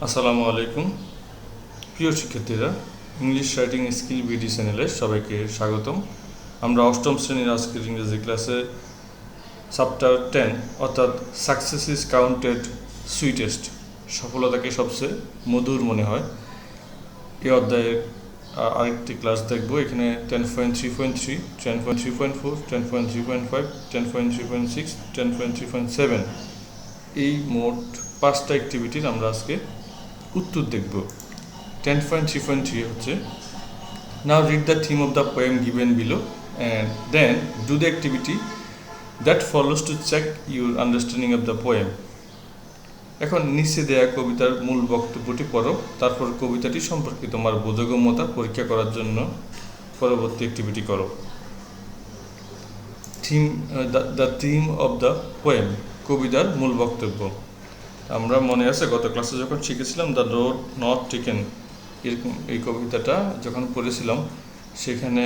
আসসালামু আলাইকুম প্রিয় শিক্ষার্থীরা, ইংলিশ রাইটিং স্কিল বিডি চ্যানেলে সবাইকে স্বাগতম। আমরা অষ্টম শ্রেণীর আজকের ইংরেজি ক্লাসে চ্যাপ্টার 10 অর্থাৎ সাকসেস ইজ কাউন্টেড সুইটেস্ট, সফলতাকে সবচেয়ে মধুর মনে হয়, এই অধ্যায়ের আরেকটি ক্লাস দেখব। এখানে 10.3.3, 10.3.4, 10.3.5, 10.3.6, 10.3.7 এই মোট 5টা অ্যাক্টিভিটির আমরা আজকে উত্তর দেখব। 10.3.3 হচ্ছে, now read the theme of the poem given below and then do the activity that follows to check your understanding of the poem. এখন নিচে দেয়া কবিতার মূল বক্তব্যটি পড়ো, তারপর কবিতাটি সম্পর্কে তোমার বোধগম্যতা পরীক্ষা করার জন্য পরবর্তী অ্যাক্টিভিটি করো। The theme of the poem, কবিতার মূল বক্তব্য। আমরা মনে আছে গত ক্লাসে যখন শিখেছিলাম দ্য রোড নট টেকেন, এরকম এই কবিতাটা যখন পড়েছিলাম সেখানে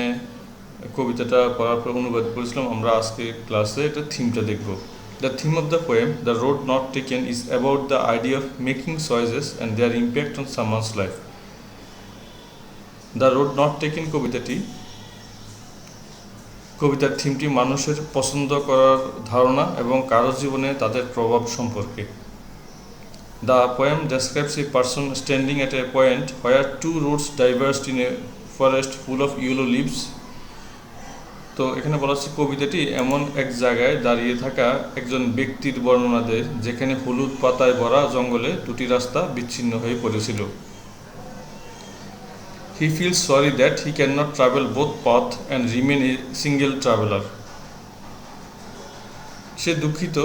কবিতাটা পড়ার পর অনুবাদ করেছিলাম। আমরা আজকে ক্লাসে এটা থিমটা দেখব। The theme of the poem The Road Not Taken is about the idea of making choices and their impact on someone's life. The Road Not Taken কবিতার থিমটি মানুষের পছন্দ করার ধারণা এবং কারো জীবনে তাদের প্রভাব সম্পর্কে। The poem describes a person standing at a point where two roads diverged in a forest full of yellow leaves. তো এখানে বলা হচ্ছে কবিতাটি এমন এক জায়গায় দাঁড়িয়ে থাকা একজন ব্যক্তির বর্ণনা দেয় যেখানে হলুদ পাতায় ভরা জঙ্গলে দুটি রাস্তা বিচ্ছিন্ন হয়ে পড়েছিল। He feels sorry that he cannot travel both paths and remain a single traveler. সে দুঃখিত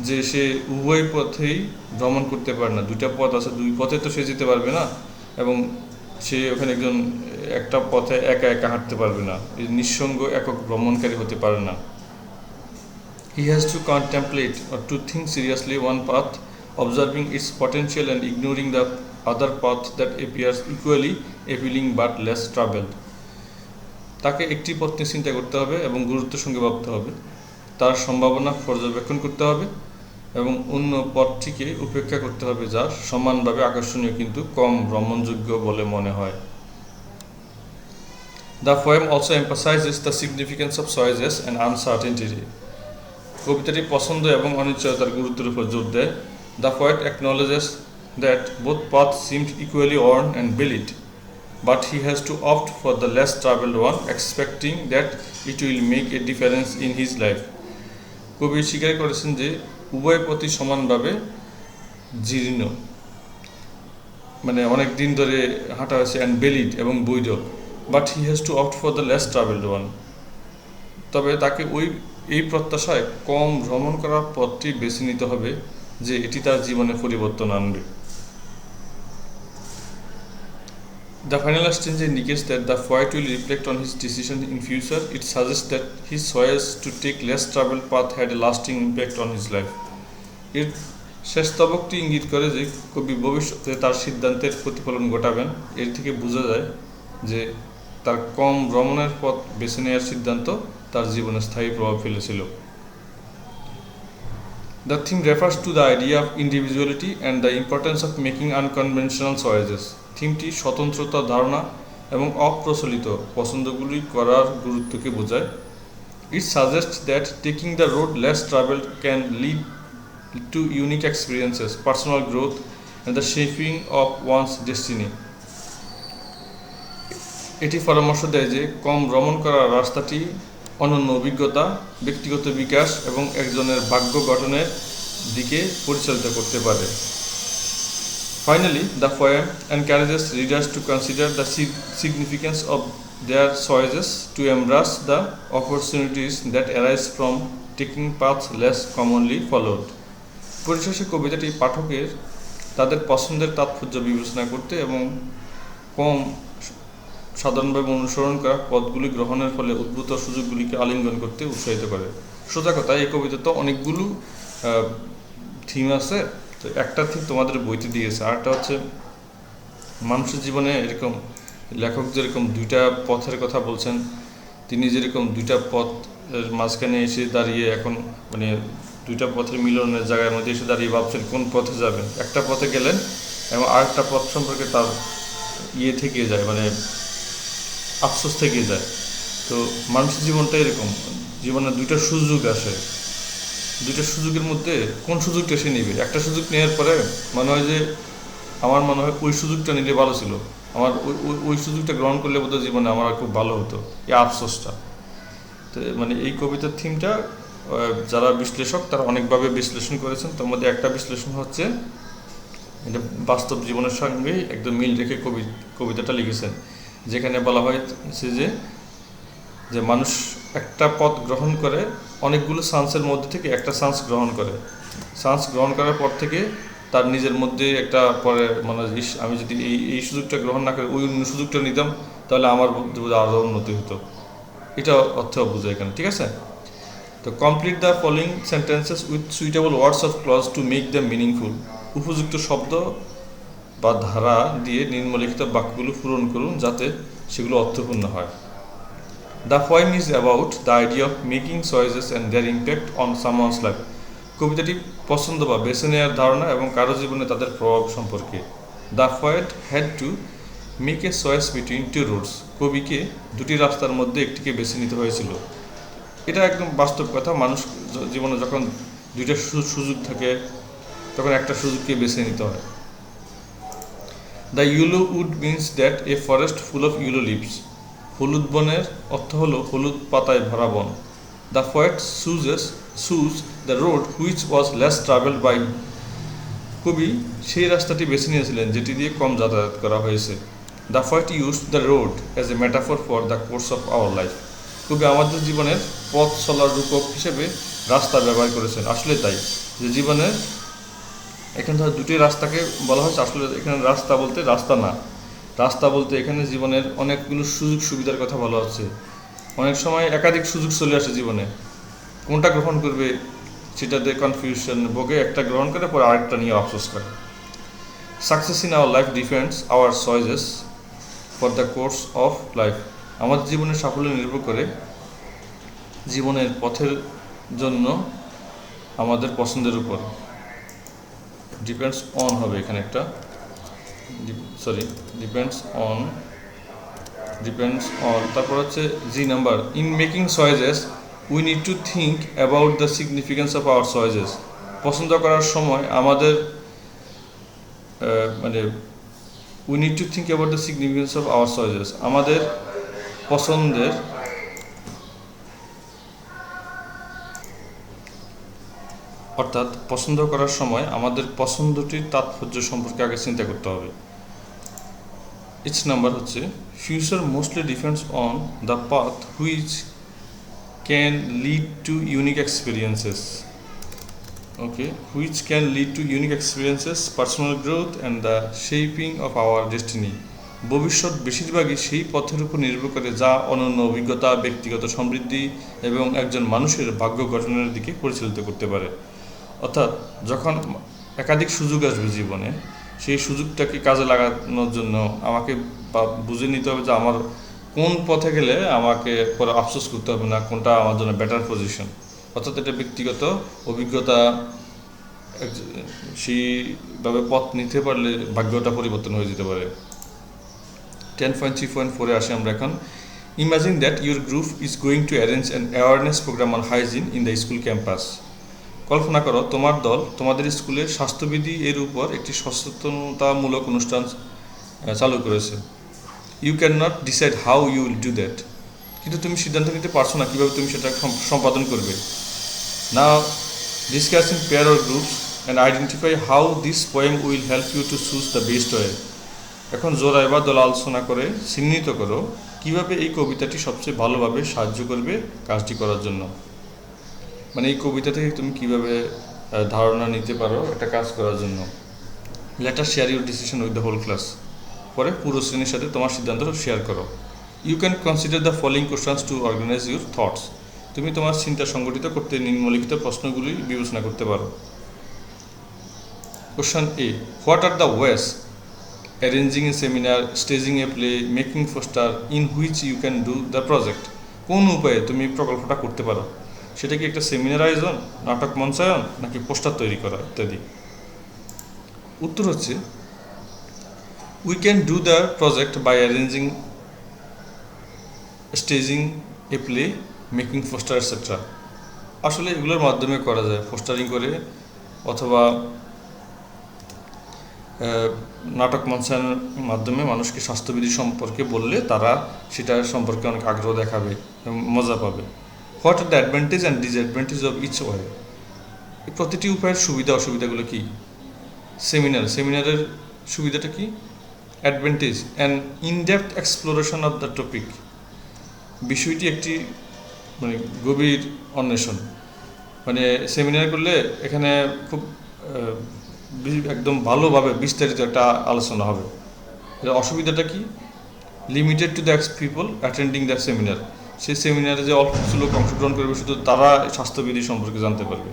যে সে উভয় পথেই ভ্রমণ করতে পারে না, দুইটা পথ আছে, দুই পথে তো সে যেতে পারবে না এবং সে ওখানে একটা পথে একা একা হাঁটতে পারবে না, নিঃসঙ্গ একক ভ্রমণকারী হতে পারে না। He has to contemplate or to think seriously one path, observing its potential and ignoring the other path that appears equally appealing but less traveled. তাকে একটি পথ নিয়ে চিন্তা করতে হবে এবং গুরুত্বের সঙ্গে ভাবতে হবে, তার সম্ভাবনা পর্যবেক্ষণ করতে হবে এবং অন্য পথটিকে উপেক্ষা করতে হবে যা সমানভাবে আকর্ষণীয় কিন্তু কম ভ্রমণযোগ্য বলে মনে হয়। The poem also emphasizes the significance of choices and uncertainty. কবিতাটি পছন্দ এবং অনিশ্চয়তার গুরুত্বের উপর জোর দেয়। The poet acknowledges that both paths seemed equally worn and valid, but he has to opt for the less traveled one, expecting that it will make a difference in his life. কবি স্বীকার করেছেন যে উভয় পথই সমানভাবে জীর্ণ, মানে অনেক দিন ধরে হাঁটা হয়েছে, অ্যান্ড ভ্যালিড এবং বৈধ, but he has to opt for the less travelled one. তবে তাকে এই প্রত্যাশায় কম ভ্রমণ করার পথটি বেছে নিতে হবে যে এটি তার জীবনে পরিবর্তন আনবে। The final exchange indicates that the poet will reflect on his decision in future. It suggests that his choice to take less traveled path had a lasting impact on his life. এর শেষ স্তবকটি ইঙ্গিত করে যে কবি ভবিষ্যতে তার সিদ্ধান্তের প্রতিফলন ঘটাবেন। এর থেকে বোঝা যায় যে তার কম ভ্রমণের পথ বেছে নেওয়ার সিদ্ধান্ত তার জীবনে স্থায়ী প্রভাব ফেলেছিল। The theme refers to the idea of individuality and the importance of making unconventional choices. থিমটি স্বতন্ত্রতা ধারণা এবং অপ্রচলিত পছন্দগুলি করার গুরুত্বকে বোঝায়। It suggests that taking the road less traveled can lead to unique experiences, personal growth, and the shaping of one's destiny. এটি পরামর্শ দেয় যে কম ভ্রমণ করার রাস্তাটি অনন্য অভিজ্ঞতা, ব্যক্তিগত বিকাশ এবং একজনের ভাগ্য গঠনের দিকে পরিচালিত করতে পারে। Finally, the poem encourages readers to consider the significance of their choices, to embrace the opportunities that arise from taking paths less commonly followed. পরিশেষে কবিতাটি পাঠকের তাদের পছন্দের তাৎপর্য বিবেচনা করতে এবং কম সাধারণভাবে অনুসরণ করা পথগুলি গ্রহণের ফলে উদ্ভূত সুযোগগুলিকে আলিঙ্গন করতে উৎসাহিত করে। সোজা কথা, এই কবিতা তো অনেকগুলো থিম আছে, তো একটা থিম তোমাদের বইতে দিয়েছে, আরেকটা হচ্ছে মানুষের জীবনে এরকম লেখক যেরকম দুইটা পথের কথা বলছেন, তিনি যেরকম দুইটা পথের মাঝখানে এসে দাঁড়িয়ে এখন দুইটা পথের মিলনের জায়গার মধ্যে এসে দাঁড়িয়ে ভাবছেন কোন পথে যাবেন। একটা পথে গেলেন এবং আরেকটা পথ সম্পর্কে তার থেকে যায়, মানে আফসোস থেকে যায়। তো মানুষের জীবনটা এরকম, জীবনে দুইটা সুযোগ আসে, দুইটা সুযোগের মধ্যে কোন সুযোগটা সে নেবে। একটা সুযোগ নেওয়ার পরে মনে হয় যে আমার মনে হয় ওই সুযোগটা নিলে ভালো ছিল, আমার ওই সুযোগটা গ্রহণ করলে বোধহয় জীবনে আমার খুব ভালো হতো, এই আফসোসটা। তো মানে এই কবিতার থিমটা যারা বিশ্লেষক তারা অনেকভাবে বিশ্লেষণ করেছেন। তার মধ্যে একটা বিশ্লেষণ হচ্ছে এটা বাস্তব জীবনের সঙ্গে একদম মিল রেখে কবিতাটা লিখেছেন, যেখানে বলা হয়েছে যে মানুষ একটা পথ গ্রহণ করে, অনেকগুলো চান্সের মধ্যে থেকে একটা চান্স গ্রহণ করে, চান্স গ্রহণ করার পর থেকে তার নিজের মধ্যে একটা পরে মনে হয় আমি যদি এই সুযোগটা গ্রহণ না করে ওই অন্য সুযোগটা নিতাম তাহলে আমার আরও উন্নতি হতো। এটা অর্থ বোঝায় এখানে, ঠিক আছে? তো complete the following sentences with suitable words of clause to make the meaningful. উপযুক্ত শব্দ বা ধারা দিয়ে নিম্নলিখিত বাক্যগুলো পূরণ করুন যাতে সেগুলো অর্থপূর্ণ হয়। The poem is about the idea of making choices and their impact on someone's life. কবিতাটি পছন্দ বা বেছে নেওয়ার ধারণা এবং কারো জীবনে তাদের প্রভাব সম্পর্কে। The poet had to make a choice between two routes. কবিকে দুটি রাস্তার মধ্যে একটিকে বেছে নিতে হয়েছিল। এটা একদম বাস্তব কথা, মানুষ জীবনে যখন দুইটা সুযোগ থাকে তখন একটা সুযোগকে বেছে নিতে হয়। The yellow wood means that a forest full of yellow leaves. হলুদ বনের অর্থ হলো হলুদ পাতায় ভরা বন। The poet choose the road which was less travelled by. কবি সেই রাস্তাটি বেছে নিয়েছিলেন যেটি দিয়ে কম যাতায়াত করা হয়েছে। The poet use the road as a metaphor for the course of our life. কবি আমাদের জীবনের পথ চলার রূপক হিসেবে রাস্তা ব্যবহার করেছেন। আসলে তাই, যে জীবনের এখানে ধর দুটি রাস্তাকে বলা হয়েছে, আসলে এখানে রাস্তা বলতে রাস্তা না, রাস্তা বলতে এখানে জীবনের অনেকগুলো সুযোগ সুবিধার কথা বলা হচ্ছে। অনেক সময় একাধিক সুযোগ চলে আসে জীবনে, কোনটা গ্রহণ করবে সেটাতে কনফিউশন ভোগে, একটা গ্রহণ করে পরে আরেকটা নিয়ে আফসোস করে। Success in our life depends our choices for the course of life. আমাদের জীবনের সাফল্য নির্ভর করে জীবনের পথের জন্য আমাদের পছন্দের উপর। ডিপেন্ডস অন হবে এখানে একটা, ডিপেন্ডস অন। তারপর হচ্ছে G number, in making choices we need to think about the significance of our choices. পছন্দ করার সময় আমাদের we need to think about the significance of our choices. আমাদের পছন্দের অর্থাৎ পছন্দ করার সময় আমাদের পছন্দটির তাৎপর্য সম্পর্কে আগে চিন্তা করতে হবে। ইচ নাম্বার হচ্ছে future mostly depends on the path which can lead to unique experiences. Okay, which can lead to unique experiences, personal growth and the shaping of our destiny. ভবিষ্যৎ বেশিরভাগই সেই পথের উপর নির্ভর করে যা অনন্য অভিজ্ঞতা, ব্যক্তিগত সমৃদ্ধি এবং একজন মানুষের ভাগ্য গঠনের দিকে পরিচালিত করতে পারে। অর্থাৎ যখন একাধিক সুযোগ আসবে জীবনে, সেই সুযোগটাকে কাজে লাগানোর জন্য আমাকে বুঝে নিতে হবে যে আমার কোন পথে গেলে আমাকে পরে আফসোস করতে হবে না, কোনটা আমার জন্য বেটার পজিশন। অর্থাৎ এটা ব্যক্তিগত অভিজ্ঞতা, সেইভাবে পথ নিতে পারলে ভাগ্যটা পরিবর্তন হয়ে যেতে পারে। 10.3.4-এ আসি আমরা এখন। Imagine that your group is going to arrange an awareness programme on hygiene in the school campus. কল্পনা করো তোমার দল তোমাদের স্কুলের স্বাস্থ্যবিধি এর উপর একটি সচেতনতামূলক অনুষ্ঠান চালু করেছে। You can not decide how you will do that. কিন্তু তুমি সিদ্ধান্ত নিতে পারছো না কীভাবে তুমি সেটা সম্পাদন করবে। Now discuss in pair or groups and identify how this poem will help you to choose the best way. এখন জোড়ায় বা দল আলোচনা করে চিহ্নিত করো কীভাবে এই কবিতাটি সবচেয়ে ভালোভাবে সাহায্য করবে কাজটি করার জন্য। মানে এই কবিতা থেকে তুমি কীভাবে ধারণা নিতে পারো একটা কাজ করার জন্য। Later share your decision with the whole class. পরে পুরো শ্রেণীর সাথে তোমার সিদ্ধান্ত শেয়ার করো। You can consider the following questions to organise your thoughts. তুমি তোমার চিন্তা সংগঠিত করতে নিম্নলিখিত প্রশ্নগুলি বিবেচনা করতে পারো। Question A, what are the ways arranging a seminar, staging a play, making poster in which you can do the project. কোন উপায়ে তুমি প্রকল্পটা করতে পারো? সেটা কি একটা সেমিনার আয়োজন, নাটক মঞ্চায়ন, নাকি পোস্টার তৈরি করা ইত্যাদি। উত্তর হচ্ছে We can do the project by arranging, staging a play, making poster etc. আসলে এগুলোর মাধ্যমে করা যায়, পোস্টারিং করে অথবা নাটক মঞ্চায়নের মাধ্যমে মানুষকে স্বাস্থ্যবিধি সম্পর্কে বললে তারা সেটা সম্পর্কে অনেক আগ্রহ দেখাবে এবং মজা পাবে। What are the advantage and disadvantage of each way, প্রতিটি উপায়ের সুবিধা অসুবিধাগুলো কী? সেমিনারের সুবিধাটা কি? Advantage and in depth exploration of the topic, বিষয়টি একটি মানে গভীর অন্বেষণ। মানে সেমিনার করলে এখানে খুব একদম ভালোভাবে বিস্তারিত একটা আলোচনা হবে। এর অসুবিধাটা কি? Limited to the people attending the seminar, সেই সেমিনারে যে অল্প কিছু লোক অংশগ্রহণ করবে শুধু তারা স্বাস্থ্যবিধি সম্পর্কে জানতে পারবে,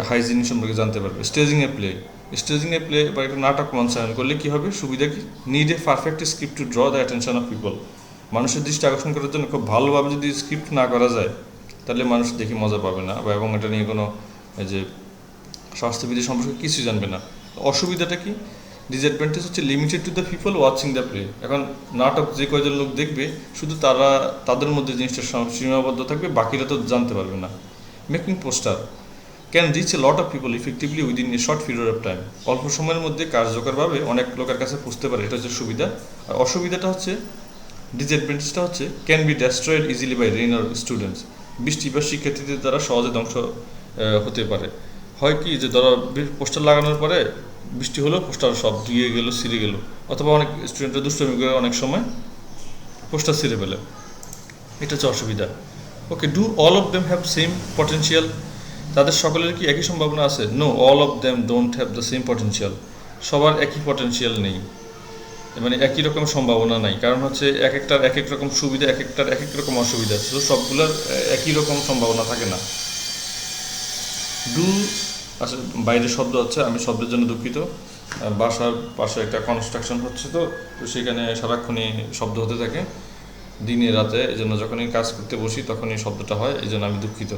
হাইজিন সম্পর্কে জানতে পারবে। স্টেজিং এ প্লে বা একটা নাটক মঞ্চায়ন করলে কী হবে? সুবিধা কি? Need a perfect script two draw the attention of people, মানুষের দৃষ্টি আকর্ষণ করার জন্য খুব ভালোভাবে যদি স্ক্রিপ্ট না করা যায় তাহলে মানুষ দেখে মজা পাবে না বা এবং এটা নিয়ে কোনো যে স্বাস্থ্যবিধি সম্পর্কে কিছু জানবে না। অসুবিধাটা কি? ডিসঅ্যাডভান্টেজ হচ্ছে limited to the people watching the play, এখন নাটক যে কয়জন লোক দেখবে শুধু তাদের মধ্যে জিনিসটা সীমাবদ্ধ থাকবে, বাকিরা তো জানতে পারবে না। Making poster can reach A lot of people effectively within a short period of time, অল্প সময়ের মধ্যে কার্যকরভাবে অনেক লোকের কাছে পৌঁছতে পারে, এটা হচ্ছে সুবিধা। আর অসুবিধাটা হচ্ছে, ডিসঅ্যাডভান্টেজটা হচ্ছে can be destroyed easily by rain or students, বৃষ্টি বা শিক্ষার্থীদের দ্বারা সহজে ধ্বংস হতে পারে। হয় কি যে ধরো পোস্টার লাগানোর পরে বৃষ্টি হলো, পোস্টার সব ধুয়ে গেলো, ছিঁড়ে গেলো, অথবা অনেক স্টুডেন্টরা দুষ্টমি করে অনেক সময় পোস্টার ছিঁড়ে ফেলে, এটা হচ্ছে অসুবিধা। Okay, do all of them have same potential, তাদের সকলের কি একই সম্ভাবনা আছে? No, all of them don't have the same potential, সবার একই পটেনশিয়াল নেই, মানে একই রকম সম্ভাবনা নাই, কারণ হচ্ছে এক একটার এক এক রকম সুবিধা, এক একটার এক এক রকম অসুবিধা, তো সবগুলোর একই রকম সম্ভাবনা থাকে না। ডু আচ্ছা, বাইরের শব্দ হচ্ছে, আমি শব্দের জন্য দুঃখিত, বাসার পাশে একটা কনস্ট্রাকশন হচ্ছে, তো সেখানে সারাক্ষণই শব্দ হতে থাকে দিনে রাতে, এই জন্য যখনই কাজ করতে বসি তখনই শব্দটা হয়, এই জন্য আমি দুঃখিত।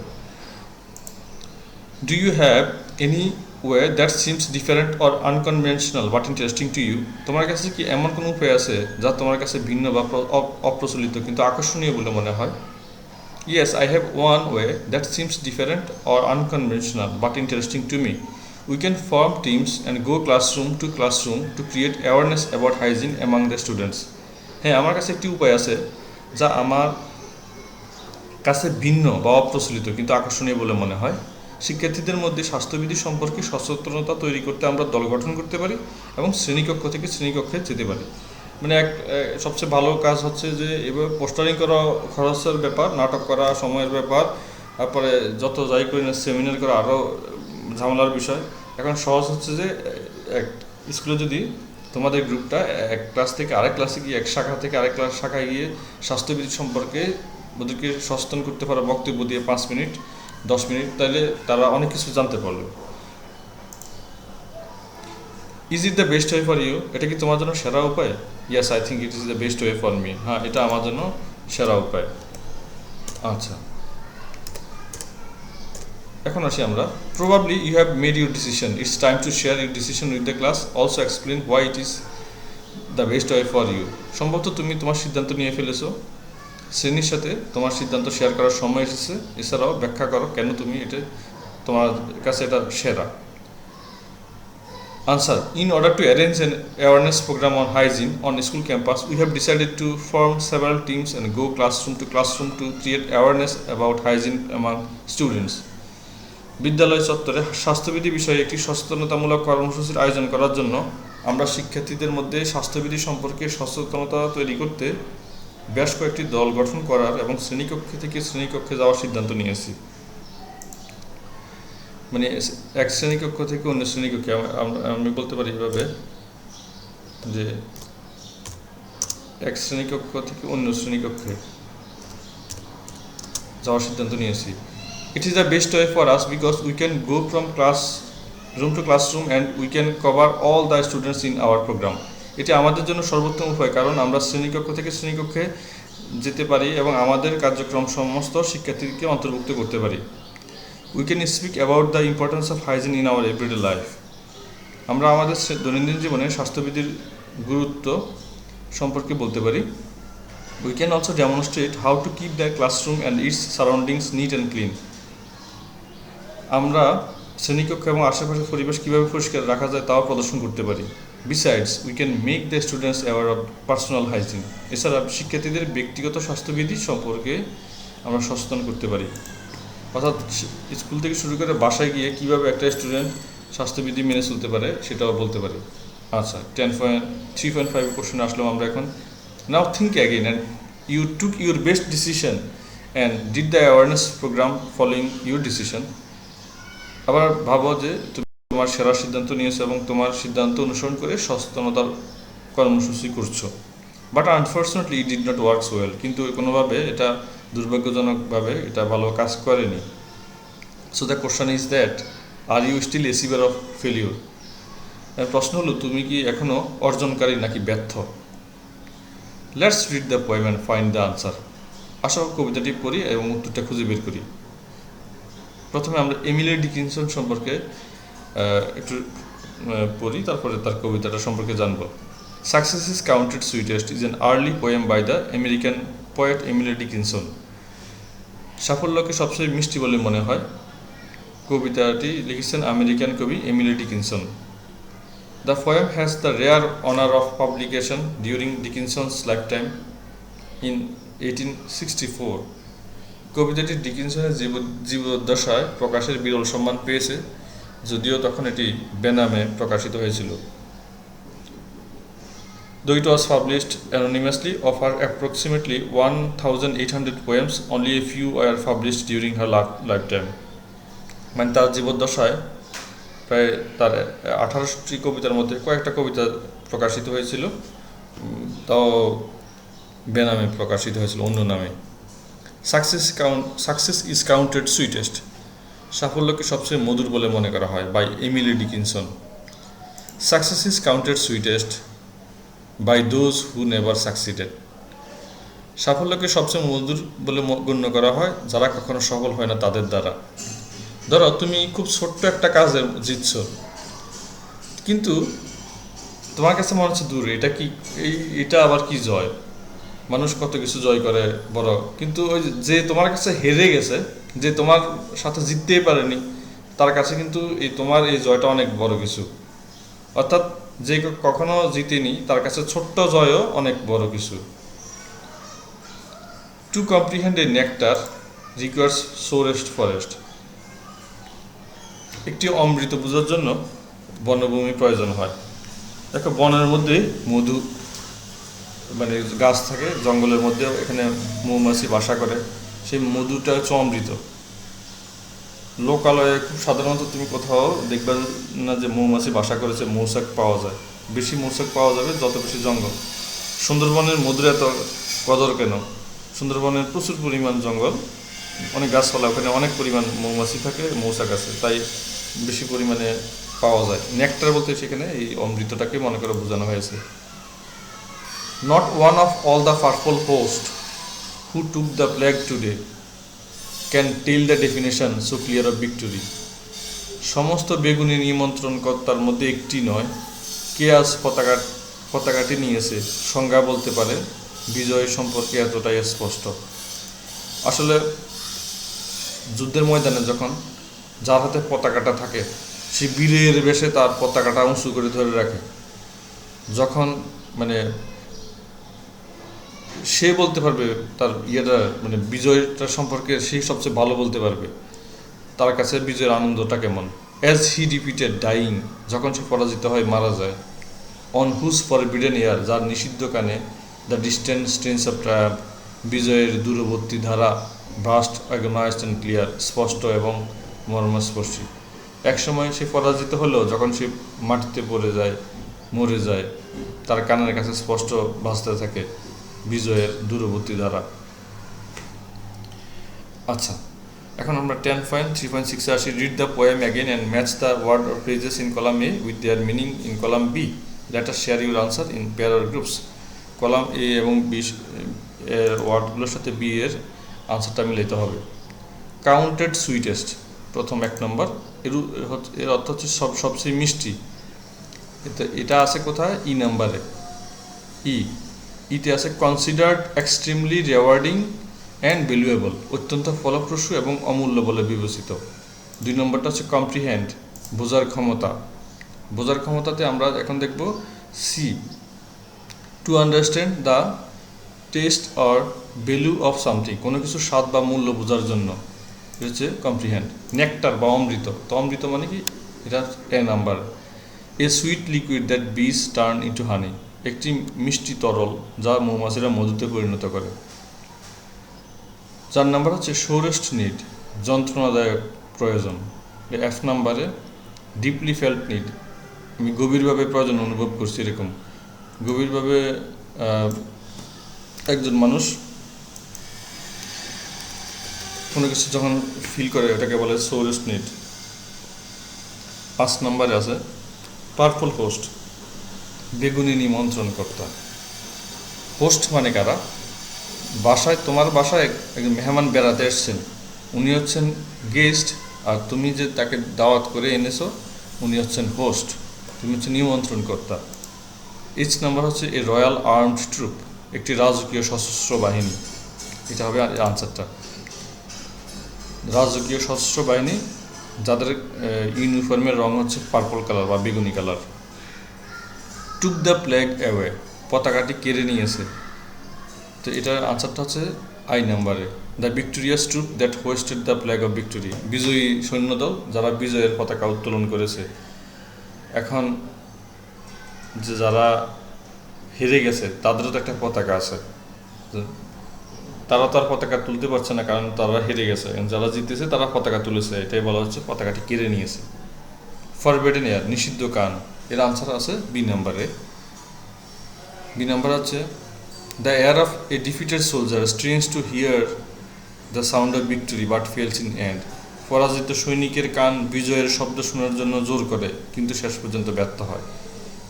Do you have any way that seems different or unconventional but interesting to you, তোমার কাছে কি এমন কোনো উপায় আছে যা তোমার কাছে ভিন্ন বা অপ্রচলিত কিন্তু আকর্ষণীয় বলে মনে হয়? Yes, I have one way that seems different or unconventional but interesting to me. We can form teams and go classroom to create awareness about hygiene among the students. হ্যাঁ, আমার কাছে একটি উপায় আছে যা আমার কাছে ভিন্ন বা অপ্রচলিত কিন্তু আকর্ষণীয় বলে মনে হয়। শিক্ষার্থীদের মধ্যে স্বাস্থ্যবিধি সম্পর্কে সচেতনতা তৈরি করতে আমরা দল গঠন করতে পারি এবং শ্রেণীকক্ষ থেকে শ্রেণীকক্ষে যেতে পারি। মানে সবচেয়ে ভালো কাজ হচ্ছে যে এভাবে পোস্টারিং করা খরচের ব্যাপার, নাটক করা সময়ের ব্যাপার, তারপরে যত যাই করি না সেমিনার করা আরও ঝামেলার বিষয়। এখন সহজ হচ্ছে যে এক স্কুলে যদি তোমাদের গ্রুপটা এক ক্লাস থেকে আরেক ক্লাসে গিয়ে, এক শাখা থেকে আরেক শাখায় গিয়ে স্বাস্থ্যবিধি সম্পর্কে ওদেরকে সচেতন করতে পারো বক্তব্য দিয়ে 5 মিনিট 10 মিনিট, তাহলে তারা অনেক কিছু জানতে পারলো। Is it the best way for you, এটা কি তোমার জন্য সেরা উপায়? Yes, I think it is the best way for me, হ্যাঁ এটা আমার জন্য সেরা উপায়। আচ্ছা, এখন আসি আমরা। Probably you have made your decision, it's time to share your decision with the class, also explain why it is the best way for you. সম্ভবত তুমি তোমার সিদ্ধান্ত নিয়ে ফেলেছো, শ্রেণীর সাথে তোমার সিদ্ধান্ত শেয়ার করার সময় এসেছে, এছাড়াও ব্যাখ্যা করো কেন তুমি এটা তোমার কাছে এটা সেরা। Answer. In order to arrange an awareness program on hygiene on a school campus, we have decided to form several teams and go classroom to create awareness about hygiene among students. বিদ্যালয় চত্বরে স্বাস্থ্যবিধি বিষয়ে একটি সচেতনতামূলক কর্মসূচির আয়োজন করার জন্য আমরা শিক্ষার্থীদের মধ্যে স্বাস্থ্যবিধি সম্পর্কে সচেতনতা তৈরি করতে বেশ কয়েকটি দল গঠন করার এবং শ্রেণীকক্ষ থেকে শ্রেণীকক্ষে যাওয়ার সিদ্ধান্ত নিয়েছি। মানে এক শ্রেণীকক্ষ থেকে অন্য শ্রেণীকক্ষে, আমি বলতে পারি এভাবে যে এক শ্রেণীকক্ষ থেকে অন্য শ্রেণীকক্ষে যাওয়ার সিদ্ধান্ত নিয়েছি। It is the best way for us because we can go from classroom to classroom and we can cover all the students in our program. এটি আমাদের জন্য সর্বোত্তম উপায়, কারণ আমরা শ্রেণীকক্ষ থেকে শ্রেণীকক্ষে যেতে পারি এবং আমাদের কার্যক্রম সমস্ত শিক্ষার্থীকে অন্তর্ভুক্ত করতে পারি। We can speak about the importance of hygiene in our everyday life. আমরা আমাদের দৈনন্দিন জীবনে স্বাস্থ্যবিধির গুরুত্ব সম্পর্কে বলতে পারি। We can also demonstrate how to keep the classroom and its surroundings neat and clean. আমরা শ্রেণীকক্ষ এবং আশেপাশের পরিবেশ কীভাবে পরিষ্কার রাখা যায় তাও প্রদর্শন করতে পারি। Besides, we can make the students aware of personal hygiene. এছাড়া শিক্ষার্থীদের ব্যক্তিগত স্বাস্থ্যবিধি সম্পর্কে আমরা সচেতন করতে পারি। অর্থাৎ স্কুল থেকে শুরু করে বাসায় গিয়ে কীভাবে একটা স্টুডেন্ট স্বাস্থ্যবিধি মেনে চলতে পারে সেটাও বলতে পারি। আচ্ছা, 10.3.5 কোশ্চেন আসলাম আমরা এখন। Now think again and you took your best decision and did the awareness program following your decision. আবার ভাবো যে তুমি তোমার সেরা সিদ্ধান্ত নিয়েছো এবং তোমার সিদ্ধান্ত অনুসরণ করে সচেতনতার কর্মসূচি করছো। But unfortunately it did not works well, কিন্তু কোনোভাবে এটা দুর্ভাগ্যজনকভাবে এটা ভালো কাজ করেনি। So the question is that, are you still a achiever of failure? প্রশ্ন হলো, তুমি কি এখনও অর্জনকারী নাকি ব্যর্থ? Let's read the poem and find the answer. আসো কবিতাটি পড়ি এবং উত্তরটা খুঁজে বের করি। প্রথমে আমরা এমিলি ডিকিনসন সম্পর্কে একটু পড়ি, তারপরে তার কবিতাটা সম্পর্কে জানব। Success is counted sweetest is an early poem by the American poet Emily Dickinson. সাফল্যকে সবচেয়ে মিষ্টি বলে মনে হয়, কবিতাটি লিখেছেন আমেরিকান কবি Emily Dickinson. The poem has the rare honour of publication during Dickinson's lifetime in 1864। কবিতাটি ডিকিনসনের জীবদ্দশায় প্রকাশের বিরল সম্মান পেয়েছে, যদিও তখন এটি বেনামে প্রকাশিত হয়েছিল। Though it was published anonymously of her approximately 1,800 poems, only a few were published during her lifetime. মানে তার জীবদ্দশায় প্রায় তার 18টি কবিতার মধ্যে কয়েকটা কবিতা প্রকাশিত হয়েছিল, তাও বেনামে প্রকাশিত হয়েছিল, অন্য নামে। সাকসেস ইজ কাউন্টেড সুইটেস্ট, সাফল্যকে সবচেয়ে মধুর বলে মনে করা হয়, by Emily Dickinson. Success is counted sweetest by those who never succeeded. সাফল্যকে সবচেয়ে মধুর বলে গণ্য করা হয় যারা কখনো সফল হয় না তাদের দ্বারা। ধরো তুমি খুব ছোট্ট একটা কাজে জিতছ, কিন্তু তোমার কাছে মনে হচ্ছে দূরে, এটা কি, এটা আবার কি জয়, মানুষ কত কিছু জয় করে বড়, কিন্তু ওই যে তোমার কাছে হেরে গেছে, যে তোমার সাথে জিততেই পারেনি, তার কাছে কিন্তু তোমার এই জয়টা অনেক বড় কিছু। অর্থাৎ যে কখনো জিতেনি তার কাছে ছোট্ট জয়ও অনেক বড় কিছু। টু কম্প্রিহেন্ড এ নেকটার রিকোয়ার্স সোরেস্ট ফরেস্ট। একটি অমৃত বোঝার জন্য বনভূমি প্রয়োজন হয়। দেখো, বনের মধ্যে মধু মানে গাছ থাকে, জঙ্গলের মধ্যে এখানে মৌমাছি বাসা করে, সেই মধুটা হচ্ছে অমৃত। লোকালয়ে খুব সাধারণত তুমি কোথাও দেখবে না যে মৌমাছি বাসা করেছে, মৌচাক পাওয়া যায়, বেশি মৌচাক পাওয়া যাবে যত বেশি জঙ্গল। সুন্দরবনের মধুর এত কদর কেন? সুন্দরবনের প্রচুর পরিমাণ জঙ্গল, অনেক গাছপালা, ওখানে অনেক পরিমাণ মৌমাছি থাকে, মৌচাক আছে, তাই বেশি পরিমাণে পাওয়া যায়। নেকটার বলতে সেখানে এই অমৃতটাকে মনে করে বোঝানো হয়েছে। Not one of all the purple host who took the plague today can tell the definition so clear of victory. সমস্ত বেগুনি নিমন্ত্রণকর্তার মধ্যে একটি নয়, কে আজ পতাকাটি নিয়েছে সংজ্ঞা বলতে পারে বিজয় সম্পর্কে এতটাই স্পষ্ট। আসলে যুদ্ধের ময়দানে যখন যার হাতে পতাকাটা থাকে, সে বীরের বেশে তার পতাকাটা উঁচু করে ধরে রাখে। যখন মানে সে বলতে পারবে তার মানে বিজয়টা সম্পর্কে সে সবচেয়ে ভালো বলতে পারবে, তার কাছে বিজয়ের আনন্দটা কেমন। অ্যাজ হি রিপিটেড ডাইং, যখন সে পরাজিত হয়, মারা যায়। অন হুজ ফরবিডেন এয়ার, যার নিষিদ্ধ কানে, দ্য ডিস্টেন্ট স্ট্রেন্স অফ ট্রায়াম্প, বিজয়ের দূরবর্তী ধারা, ভাস্ট অ্যাগনাইজড অ্যান্ড ক্লিয়ার, স্পষ্ট এবং মর্মস্পর্শী। একসময় সে পরাজিত হলেও যখন সে মাটিতে পড়ে যায়, মরে যায়, তার কানের কাছে স্পষ্ট ভাসতে থাকে বিজয়ের দূরবর্তী ধারা। আচ্ছা, এখন আমরা 10.3.6 আসি। Read the poem again and match the word or phrases in column A with their meaning in column B. Let us share your answer in pair or groups. Column A এবং বি এর ওয়ার্ডগুলোর সাথে B এর আনসারটা মিলাইতে হবে। Counted sweetest, প্রথম 1 নম্বর, এর অর্থ হচ্ছে সবচেয়ে মিষ্টি। এটা আছে কোথায়? ই নাম্বারে। ইতে আছে considered extremely rewarding and valuable, অত্যন্ত ফলপ্রসূ এবং অমূল্য বলে বিবেচিত। 2 নম্বরটা হচ্ছে কম্প্রিহেন্ড, বোঝার ক্ষমতা। বোঝার ক্ষমতাতে আমরা এখন দেখব C, to understand the taste or value of something, কোনো কিছু স্বাদ বা মূল্য বোঝার জন্য, এটা হচ্ছে কম্প্রিহেন্ড। নেকটার বা অমৃত, তো অমৃত মানে কি? এটা A number. A sweet liquid that bees turn into honey, একটি মিষ্টি তরল যা মৌমাছিরা মধুতে পরিণত করে। 4 নাম্বার হচ্ছে সোরেস্ট নিড, যন্ত্রণাদায়ক প্রয়োজন। এফ নাম্বারে ডিপলি ফেল্ট নিড, আমি গভীরভাবে প্রয়োজন অনুভব করছি, এরকম গভীরভাবে একজন মানুষ কোনো কিছু যখন ফিল করে ওটাকে বলে সোরেস্ট নিড। 5 নম্বরে আছে পার্পল হোস্ট, বেগুনি নিমন্ত্রণকর্তা। হোস্ট মানে কারা? তোমার বাসায় একজন মেহমান বেড়াতে এসছেন, উনি হচ্ছেন গেস্ট, আর তুমি যে তাকে দাওয়াত করে এনেছো উনি হচ্ছেন হোস্ট, তুমি হচ্ছে নিমন্ত্রণকর্তা। এইচ নাম্বার হচ্ছে এ রয়্যাল আর্মড ট্রুপ, একটি রাজকীয় সশস্ত্র বাহিনী। এটা হবে আনসারটা। রাজকীয় সশস্ত্র বাহিনী যাদের ইউনিফর্মের রং হচ্ছে পার্পল কালার বা বেগুনি colour. Took the flag away, পতাকাটি কেড়ে নিয়েছে। তো এটার আনসারটা হচ্ছে আই নাম্বারে। The victorious troop that hoisted the flag of victory, বিজয়ী সৈন্যদল যারা বিজয়ের পতাকা উত্তোলন করেছে। এখন যে যারা হেরে গেছে তাদেরও তো একটা পতাকা আছে, তারা তো আর পতাকা তুলতে পারছে না কারণ তারা হেরে গেছে। যারা জিতেছে তারা পতাকা তুলেছে, এটাই বলা হচ্ছে পতাকাটি কেড়ে নিয়েছে। ফরবিডেন এয়ার, নিষিদ্ধ কান, এর আনসার আছে বি নাম্বারে। বি নাম্বার হচ্ছে the ear of a defeated soldier strains to hear the sound of victory but fails in end, পরাজিত সৈনিকের কান বিজয়ের শব্দ শোনার জন্য জোর করে কিন্তু শেষ পর্যন্ত ব্যর্থ হয়।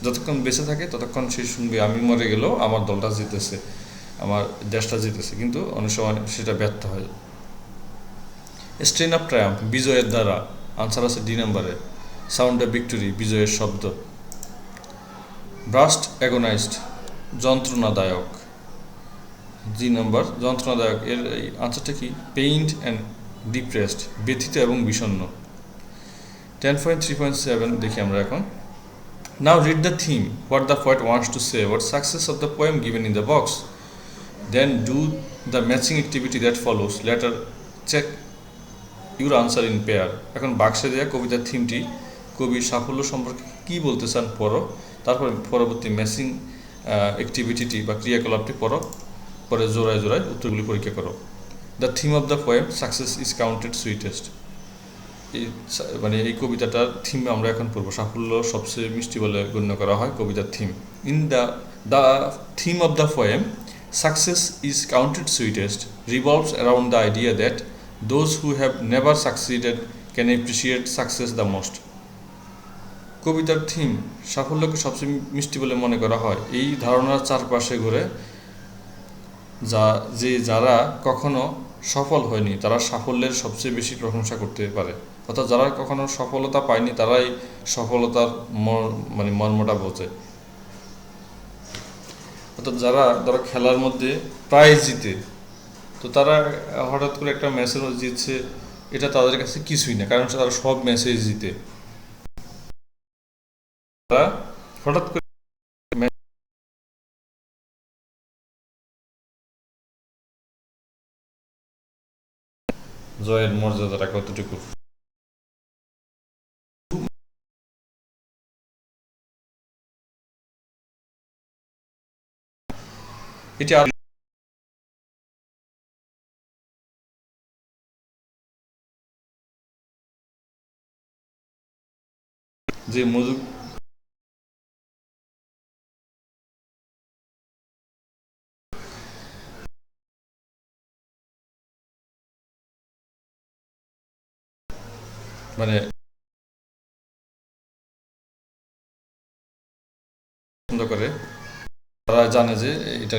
যতক্ষণ বেঁচে থাকে ততক্ষণ সে শুনবে আমি মরে গেলেও আমার দলটা জিতেছে, আমার দেশটা জিতেছে, কিন্তু অনেক সময় সেটা ব্যর্থ হয়। স্ট্রেন অফ ট্রায়াম্ফ, বিজয়ের দ্বারা, আনসার আছে ডি নাম্বারে। সাউন্ড অফ ভিক্টোরি, বিজয়ের শব্দ। ব্রাস্ট অ্যাগোনাইজড, যন্ত্রণাদায়ক। জি নাম্বার, যন্ত্রণাদায়ক, এর আনসারটা কি? পেইন্ড অ্যান্ড ডিপ্রেসড, ব্যথিত এবং বিষণ্ণ। 10.3.7 দেখি আমরা এখন। Now read the theme, what the poet wants to say, what success of the poem given in the box, then do the matching activity that follows, later check your answer in pair. এখন বাক্সে দেওয়া কবিতার থিমটি কবির সাফল্য সম্পর্কে কী বলতে চান পড়ো, তারপরে পরবর্তী ম্যাচিং অ্যাক্টিভিটিটি বা ক্রিয়াকলাপটি পড়ো, পরে জোড়ায় জোড়ায় উত্তরগুলি পরীক্ষা করো। The theme of the poem success is counted sweetest, এই কবিতাটার থিম আমরা এখন পড়বো। সাফল্য সবচেয়ে মিষ্টি বলে গণ্য করা হয় কবিতার theme. In the theme of the poem success is counted sweetest revolves around the idea that those who have never succeeded can appreciate success the most. কবিতার থিম সাফল্যকে সবচেয়ে মিষ্টি বলে মনে করা হয় এই ধারণার চারপাশে ঘুরে, যারা কখনো সফল হয়নি তারা সাফল্যের সবচেয়ে বেশি প্রশংসা করতে পারে, অর্থাৎ যারা কখনো সফলতা পায়নি তারাই সফলতার মর্মটা বোঝে। অর্থাৎ যারা ধরো খেলার মধ্যে প্রাইজ জিতে, তো তারা হঠাৎ করে একটা ম্যাচে জিতছে, এটা তাদের কাছে কিছুই না, কারণ তারা সব ম্যাচে জিতে। তারা হঠাৎ করে জয়ের মর্যাদাটা কতটুকু। এটি যে মধু পছন্দ করে, তারা জানে যে এটা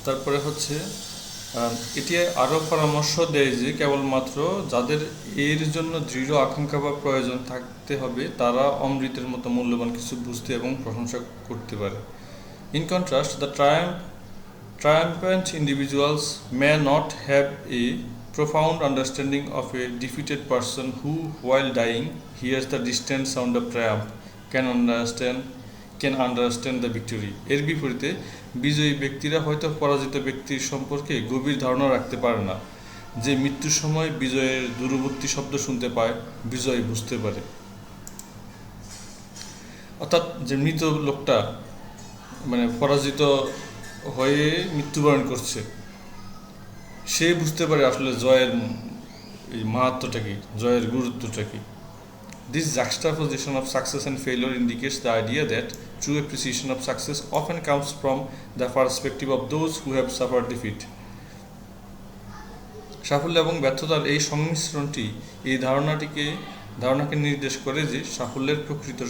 তারপরে হচ্ছে এটি আরও পরামর্শ দেয় যে কেবলমাত্র যাদের এর জন্য দৃঢ় আকাঙ্ক্ষা বা প্রয়োজন থাকতে হবে তারা অমৃতের মতো মূল্যবান কিছু বুঝতে এবং প্রশংসা করতে পারে। In contrast, the triumphant individuals may not have a profound understanding of a defeated person who, while dying, hears the distant sound of triumph, can understand the victory. এর বিপরীতে বিজয়ী ব্যক্তিরা হয়তো পরাজিত ব্যক্তির সম্পর্কে গভীর ধারণা রাখতে পারে না, যে মৃত্যুর সময় বিজয়ের দূরবর্তী শব্দ শুনতে পায়, বিজয় বুঝতে পারে। অর্থাৎ যে মৃত লোকটা মানে পরাজিত হয়ে মৃত্যুবরণ করছে, সে বুঝতে পারে আসলে জয়ের এই মাহাত্ম্যটা কি, জয়ের গুরুত্বটা কি। This juxtaposition of success and failure indicates the idea that true appreciation of success often comes from the perspective of those who have suffered defeat. সাফল্য এবং ব্যর্থতার এই সংমিশ্রণটি এই ধারণাকে নির্দেশ করে যে সাফল্যের প্রকৃত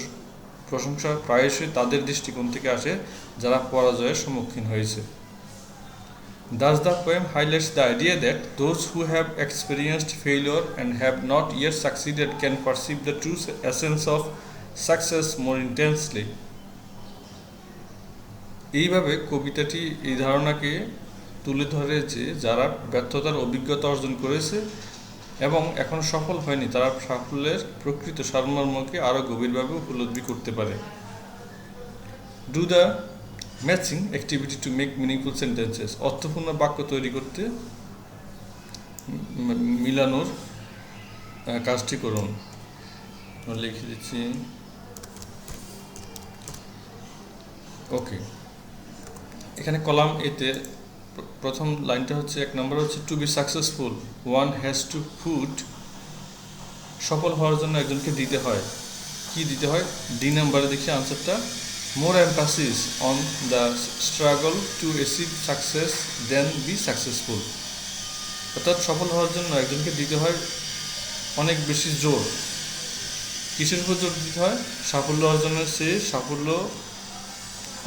প্রশংসা প্রায়শই তাদের দৃষ্টিকোণ থেকে আসে যারা পরাজয়ের সম্মুখীন হয়েছে। Thus, the poem highlights the idea that those who have experienced failure and have not yet succeeded can perceive the true essence of success more intensely. এইভাবে কবিতাটি এই ধারণাকে তুলে ধরে যে যারা ব্যর্থতার অভিজ্ঞতা অর্জন করেছে এবং এখন সফল হয়নি তারা সাফল্যের প্রকৃত সারমর্মকে আরও গভীরভাবে উপলব্ধি করতে পারে। Do the matching activity to make meaningful sentences. অর্থপূর্ণ বাক্য তৈরি করতে মিলানোর কাজটি করুন। লিখে দিচ্ছি। ওকে, এখানে কলাম এতে প্রথম লাইনটা হচ্ছে, এক নম্বর হচ্ছে to be successful one has to put, সফল হওয়ার জন্য একজনকে দিতে হয়, কি দিতে হয়, ডি নাম্বারে দেখি আনসারটা, more emphasis on the struggle to achieve success than be successful. অর্থাৎ সফল হওয়ার জন্য একজনকে দিতে হয় অনেক বেশি জোর। কিসের উপর জোর দিতে হয়? সাফল্য অর্জনের চেয়ে সাফল্য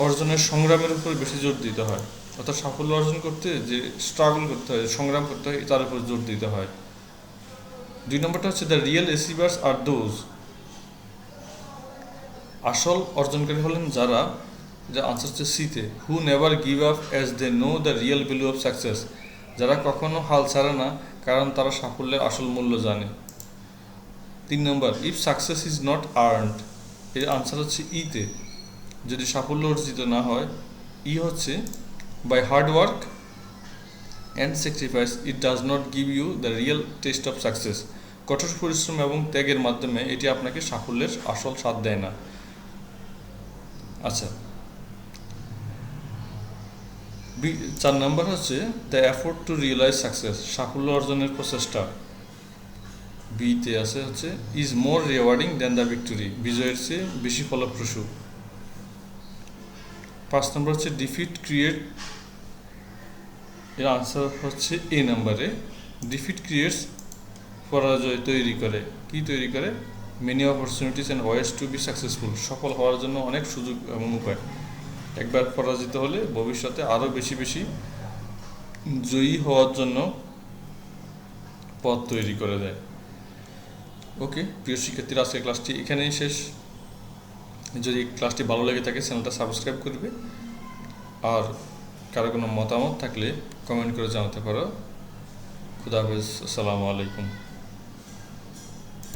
অর্জনের সংগ্রামের উপর বেশি জোর দিতে হয়। অর্থাৎ সাফল্য অর্জন করতে যে স্ট্রাগল করতে হয়, সংগ্রাম করতে হয়, তার উপর জোর দিতে হয়। দুই নম্বরটা হচ্ছে the real achievers are those, আসল অর্জনকারী হলেন যারা, যা আনসার হচ্ছে সিতে, who never give up as they know the real value of success, যারা কখনো হাল ছাড়ে না কারণ তারা সাফল্যের আসল মূল্য জানে। তিন নম্বর, if success is not earned, এর আনসার হচ্ছে ইতে, যদি সাফল্য অর্জিত না হয়। ই হচ্ছে by hard work and sacrifice it does not give you the real taste of success, কঠোর পরিশ্রম এবং ত্যাগের মাধ্যমে এটি আপনাকে সাফল্যের আসল স্বাদ দেয় না। আচ্ছা, 4 নম্বর হচ্ছে the effort to realise success, সাফল্য অর্জনের প্রচেষ্টা, বিতে আছে হচ্ছে is more rewarding than the victory, বিজয়ের চেয়ে বেশি ফলপ্রসূ। 5 নম্বর হচ্ছে ডিফিট ক্রিয়েট, এর আনসার হচ্ছে এ নাম্বারে, ডিফিট ক্রিয়েটস, পরাজয় তৈরি করে, কি তৈরি করে, many opportunities and ways to be successful, সফল হওয়ার জন্য অনেক সুযোগ এবং উপায়। একবার পরাজিত হলে ভবিষ্যতে আরও বেশি বেশি জয়ী হওয়ার জন্য পথ তৈরি করে দেয়। ওকে প্রিয় শিক্ষার্থীরা, আজকের ক্লাসটি এখানেই শেষ। যদি ক্লাসটি ভালো লেগে থাকে চ্যানেলটা সাবস্ক্রাইব করবে, আর কারো কোনো মতামত থাকলে কমেন্ট করে জানাতে পারো। খুদা হাফেজ, আসসালামু আলাইকুম।